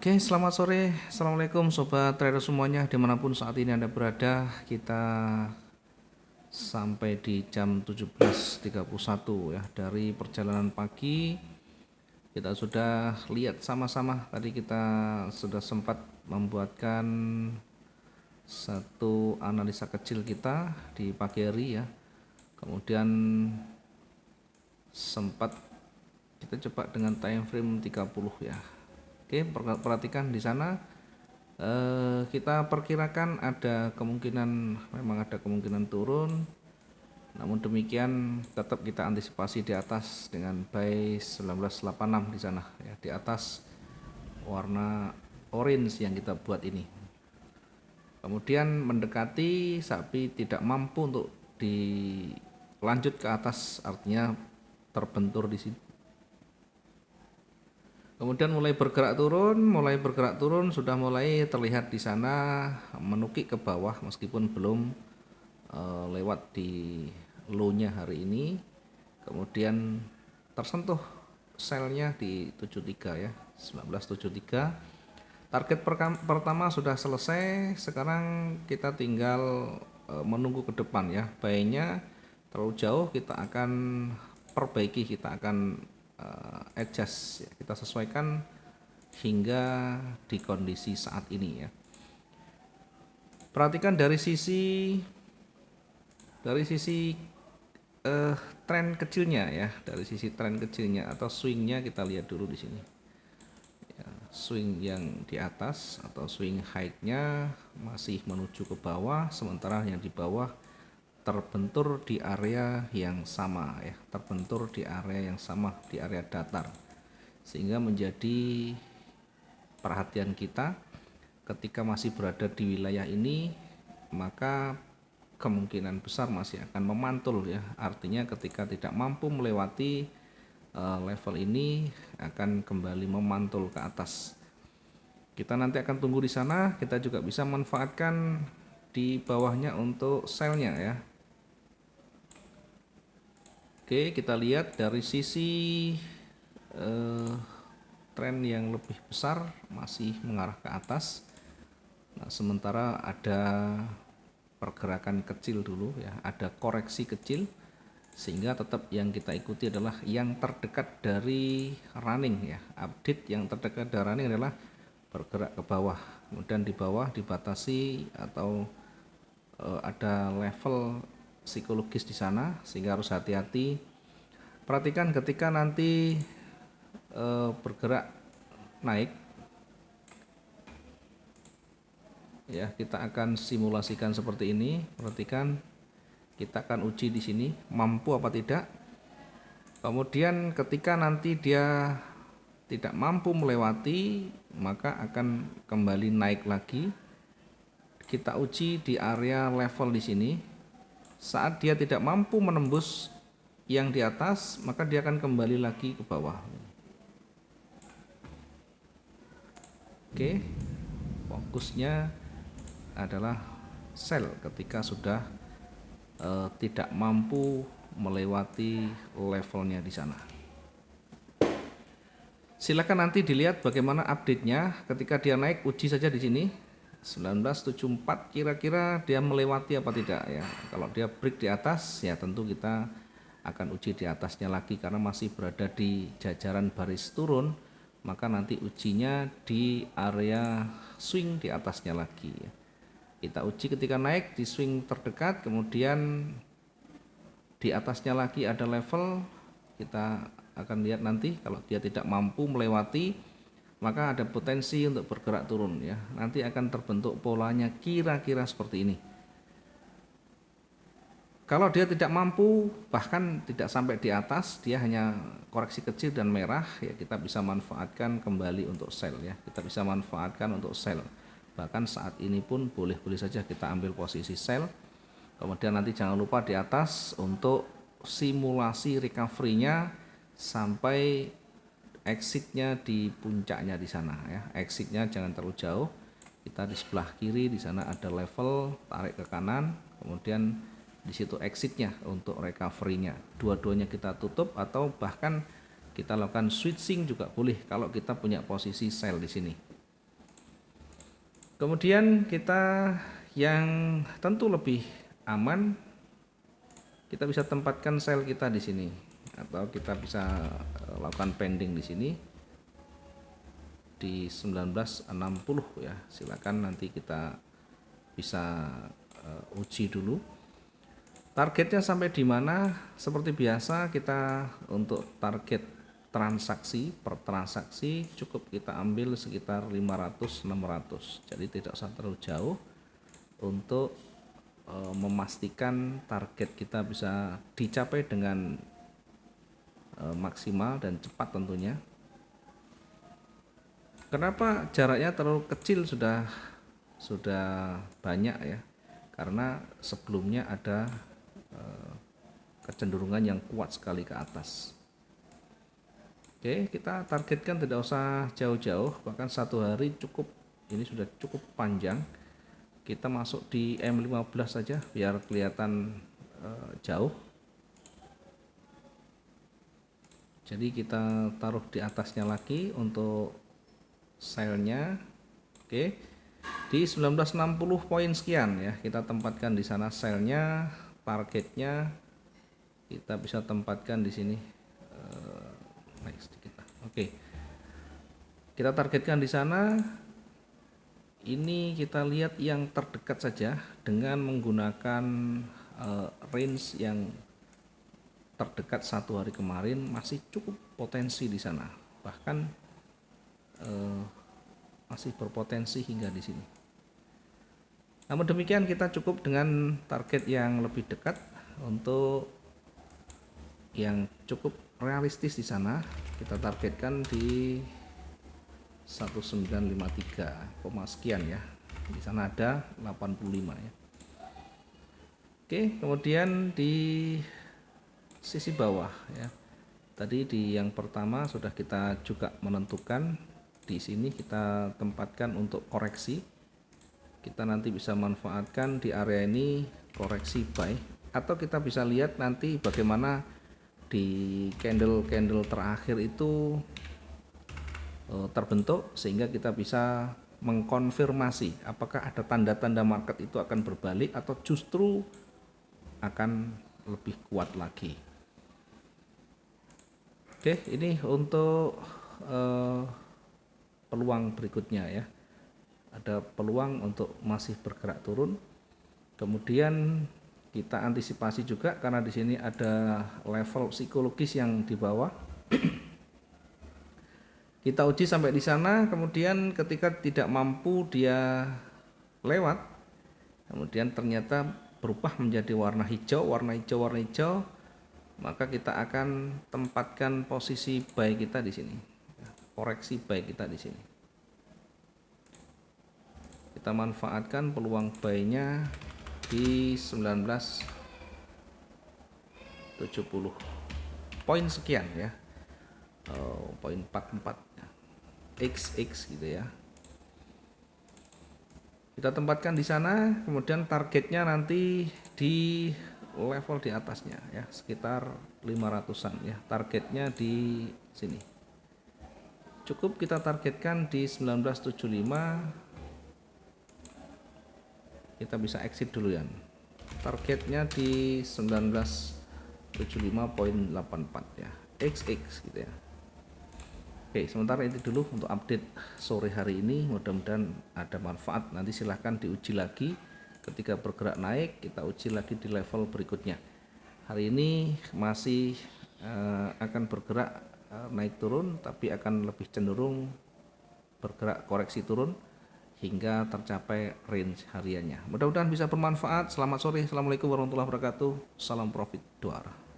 Oke, selamat sore. Assalamualaikum sobat trader semuanya dimanapun saat ini Anda berada. Kita sampai di jam 17.31 ya dari perjalanan pagi. Kita sudah lihat sama-sama, tadi kita sudah sempat membuatkan satu analisa kecil kita di pagi hari ya. Kemudian sempat kita coba dengan time frame 30 ya. Oke, perhatikan di sana kita perkirakan ada kemungkinan, memang ada kemungkinan turun. Namun demikian tetap kita antisipasi di atas dengan buy 1986 di sana ya, di atas warna orange yang kita buat ini. Kemudian mendekati sapi tidak mampu untuk dilanjut ke atas, artinya terbentur di sini. Kemudian mulai bergerak turun, sudah mulai terlihat di sana menukik ke bawah meskipun belum lewat di low-nya hari ini. Kemudian tersentuh selnya di 73 ya, 1973. Target pertama sudah selesai, sekarang kita tinggal menunggu ke depan ya. Buy-nya terlalu jauh, kita akan perbaiki, kita akan adjust ya, kita sesuaikan hingga di kondisi saat ini ya. Perhatikan dari sisi tren kecilnya ya, dari sisi tren kecilnya atau swingnya kita lihat dulu di sini ya, swing yang di atas atau swing high-nya masih menuju ke bawah, sementara yang di bawah terbentur di area yang sama ya, terbentur di area yang sama, di area datar, sehingga menjadi perhatian kita ketika masih berada di wilayah ini, maka kemungkinan besar masih akan memantul ya, artinya ketika tidak mampu melewati level ini akan kembali memantul ke atas. Kita nanti akan tunggu di sana, kita juga bisa manfaatkan di bawahnya untuk sell-nya ya. Oke, kita lihat dari sisi tren yang lebih besar masih mengarah ke atas. Nah, sementara ada pergerakan kecil dulu ya, ada koreksi kecil, sehingga tetap yang kita ikuti adalah yang terdekat dari running ya. Update yang terdekat dari running adalah bergerak ke bawah, kemudian di bawah dibatasi atau ada level psikologis di sana, sehingga harus hati-hati. Perhatikan ketika nanti bergerak naik ya, kita akan simulasikan seperti ini. Perhatikan, kita akan uji di sini mampu apa tidak. Kemudian ketika nanti dia tidak mampu melewati, maka akan kembali naik lagi. Kita uji di area level di sini. Saat dia tidak mampu menembus yang di atas, maka dia akan kembali lagi ke bawah. Oke, fokusnya adalah sell ketika sudah tidak mampu melewati levelnya di sana. Silakan nanti dilihat bagaimana update-nya ketika dia naik, uji saja di sini 1974, kira-kira dia melewati apa tidak ya. Kalau dia break di atas ya tentu kita akan uji di atasnya lagi, karena masih berada di jajaran baris turun, maka nanti ujinya di area swing di atasnya lagi ya. Kita uji ketika naik di swing terdekat, kemudian di atasnya lagi ada level. Kita akan lihat nanti kalau dia tidak mampu melewati, maka ada potensi untuk bergerak turun ya. Nanti akan terbentuk polanya kira-kira seperti ini. Kalau dia tidak mampu, bahkan tidak sampai di atas, dia hanya koreksi kecil dan merah ya, kita bisa manfaatkan kembali untuk sell ya. Kita bisa manfaatkan untuk sell. Bahkan saat ini pun boleh-boleh saja kita ambil posisi sell. Kemudian nanti jangan lupa di atas untuk simulasi recovery-nya sampai exitnya di puncaknya di sana ya. Exitnya jangan terlalu jauh. Kita di sebelah kiri di sana ada level, tarik ke kanan, kemudian di situ exitnya untuk recovery-nya. Dua-duanya kita tutup atau bahkan kita lakukan switching juga boleh kalau kita punya posisi sell di sini. Kemudian kita yang tentu lebih aman, kita bisa tempatkan sel kita di sini atau kita bisa lakukan pending di sini di 1960 ya. Silakan nanti kita bisa uji dulu. Targetnya sampai di mana? Seperti biasa kita untuk target transaksi per transaksi cukup kita ambil sekitar 500-600. Jadi tidak usah terlalu jauh untuk memastikan target kita bisa dicapai dengan maksimal dan cepat tentunya. Kenapa jaraknya terlalu kecil sudah banyak ya? Karena sebelumnya ada kecenderungan yang kuat sekali ke atas. Oke, kita targetkan tidak usah jauh-jauh, bahkan satu hari cukup, ini sudah cukup panjang. Kita masuk di M15 saja biar kelihatan jauh. Jadi kita taruh di atasnya lagi untuk selnya. Oke. Di 1960 poin sekian ya, kita tempatkan di sana selnya, targetnya kita bisa tempatkan di sini. Naik sedikit. Oke. Kita targetkan di sana. Ini kita lihat yang terdekat saja dengan menggunakan range yang terdekat satu hari kemarin masih cukup potensi di sana, bahkan masih berpotensi hingga di sini. Namun demikian kita cukup dengan target yang lebih dekat untuk yang cukup realistis di sana. Kita targetkan di 1953, sekian ya. Di sana ada 85 ya. Oke, kemudian di sisi bawah ya. Tadi di yang pertama sudah kita juga menentukan, di sini kita tempatkan untuk koreksi. Kita nanti bisa manfaatkan di area ini koreksi buy, atau kita bisa lihat nanti bagaimana di candle terakhir itu terbentuk, sehingga kita bisa mengkonfirmasi apakah ada tanda-tanda market itu akan berbalik atau justru akan lebih kuat lagi. Oke, ini untuk peluang berikutnya ya. Ada peluang untuk masih bergerak turun. Kemudian kita antisipasi juga karena di sini ada level psikologis yang di bawah. Kita uji sampai di sana, kemudian ketika tidak mampu dia lewat, kemudian ternyata berubah menjadi warna hijau, maka kita akan tempatkan posisi buy kita di sini, koreksi buy kita di sini. Kita manfaatkan peluang buy-nya di 1970 poin sekian ya, poin 44 XX gitu ya. Kita tempatkan di sana, kemudian targetnya nanti di level di atasnya ya, sekitar 500-an ya. Targetnya di sini. Cukup kita targetkan di 1975. Kita bisa exit dulu ya. Targetnya di 1975.84 ya. XX gitu ya. Oke, sementara itu dulu untuk update sore hari ini. Mudah-mudahan ada manfaat. Nanti silahkan diuji lagi. Ketika bergerak naik, kita uji lagi di level berikutnya. Hari ini masih akan bergerak naik turun, tapi akan lebih cenderung bergerak koreksi turun hingga tercapai range hariannya. Mudah-mudahan bisa bermanfaat. Selamat sore. Assalamualaikum warahmatullahi wabarakatuh. Salam profit 2 arah.